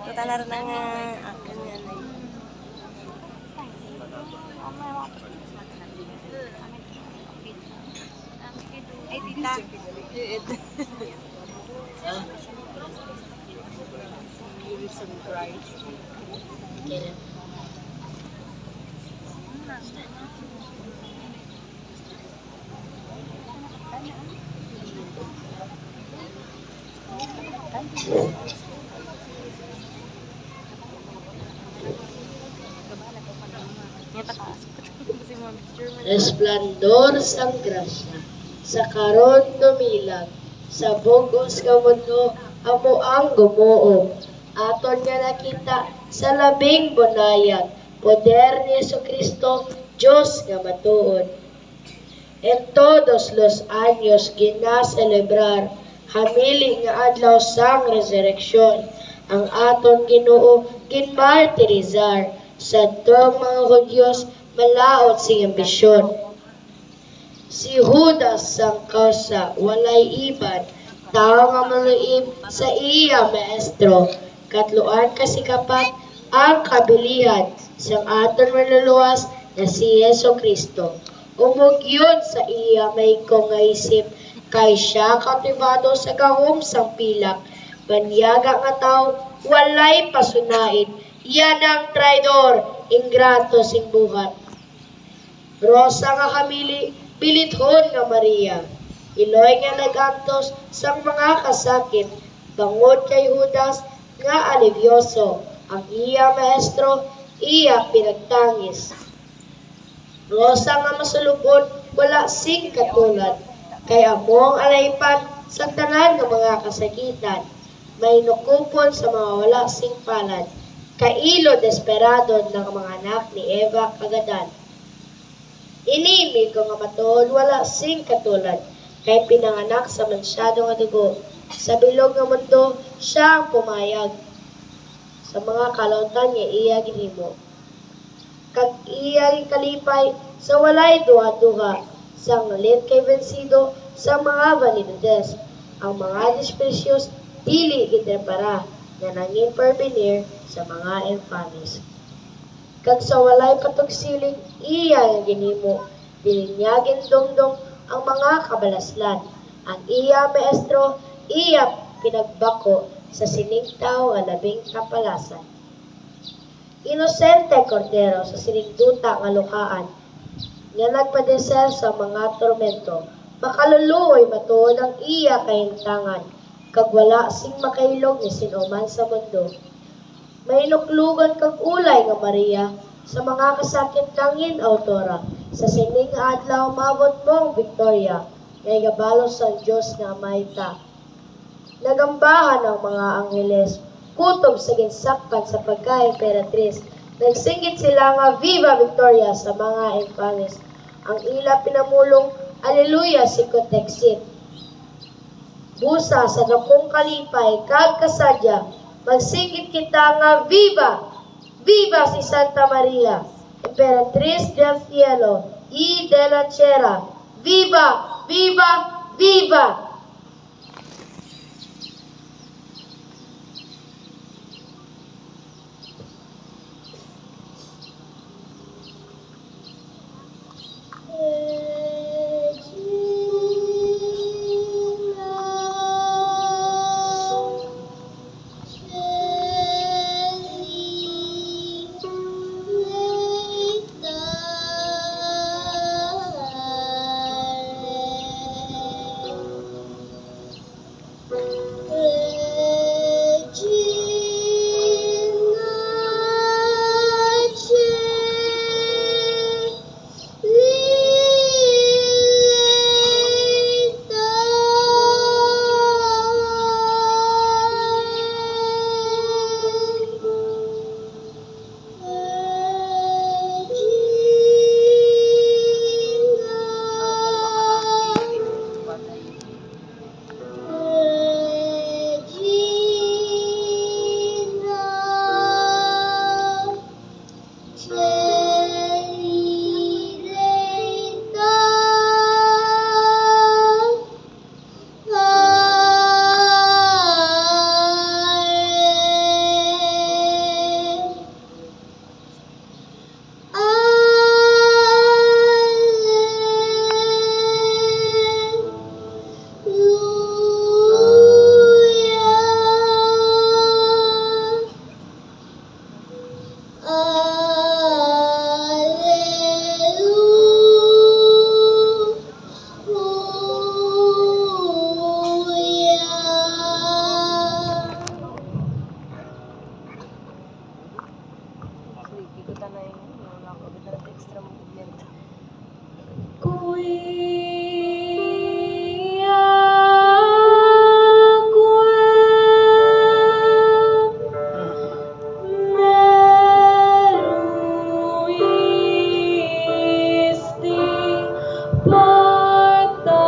Total na rin nga akin yan ay tita Resplandor sang grasya, sa karon dumilag, sa bugos nga mundo, amo ang gumuo. Aton nga nakita sa labing bunayag, poder ni Jesucristo, Diyos nga matuod. En todos los años ginaselebrar, hamili nga adlaw sang resurreksyon, ang aton Ginoo ginmartirizar, sa tuwang mga Hudyos malaot sing ambisyon. Si Judas sang kausa walay iban, tao nga maluib sa iya maestro, katluan kasikapat ang kabilihan sang aton manluluwas na si Jesucristo. Umugyon sa iya may nga isip, kay siya katibado sa gahom sang pilak, banyaga nga tao walay pasunaid, yan ang traidor, ingrato sing buhat. Rosa nga kamili, bilithon nga Maria. Iloy nga nagantos sang mga kasakit, bangod kay Judas nga alibyoso. Ang iya maestro, iya pinagtangis. Rosa nga masulubod, wala sing katulad. Kay among alaypan sa tanan nga mga kasakitan. May nukupon sa mga wala sing palad. Kailo desperado ng mga anak ni Eva kagadan. Inimig ko nga matuod wala sing katulad, kay pinanganak sa mansyado nga dugo. Sa bilog nga mundo, siya ang pumayag. Sa mga kalautan niya iya ginhimo. Kag iya kalipay sa walay duha-duha, sang nalit kay bensido sa mga valides. Ang mga dispresyos dili gitrepara na nanging pervenir sa mga infamis. Kag sa walay patugsiling, iya nga ginhimo, dilinyagin dongdong ang mga kabalaslan. Ang iya maestro, iya pinagbako sa sining tao nga labing kapalasan. Inosente Cordero sa sining duta nga lukaan, nga nagpadesel sa mga tormento, makaluluoy matuod ang iya kahintangan, kag wala sing makailog ni sinuman sa mundo. May nuklugan kag ulay nga Maria, sa mga kasakit tangin autora, sa sining adlaw mabot mong Victoria, nga igabalo sa Diyos nga Amayta. Nagambahan ang mga angheles, kutob sa ginsakpan sa pagka-imperatriz, nagsinggit sila nga Viva Victoria sa mga infames. Ang ila pinamulong, Alleluia si Koteksit. Busa sa dakong kalipay, kag kasadya, magsinggit kita nga Viva! Viva si Santa Maria, Imperatriz del Cielo y de la Tierra. Viva! Viva! Viva! Alleluia. Ikutan na yung wala ko kita ng extra movement. Kuya, meruisti portare.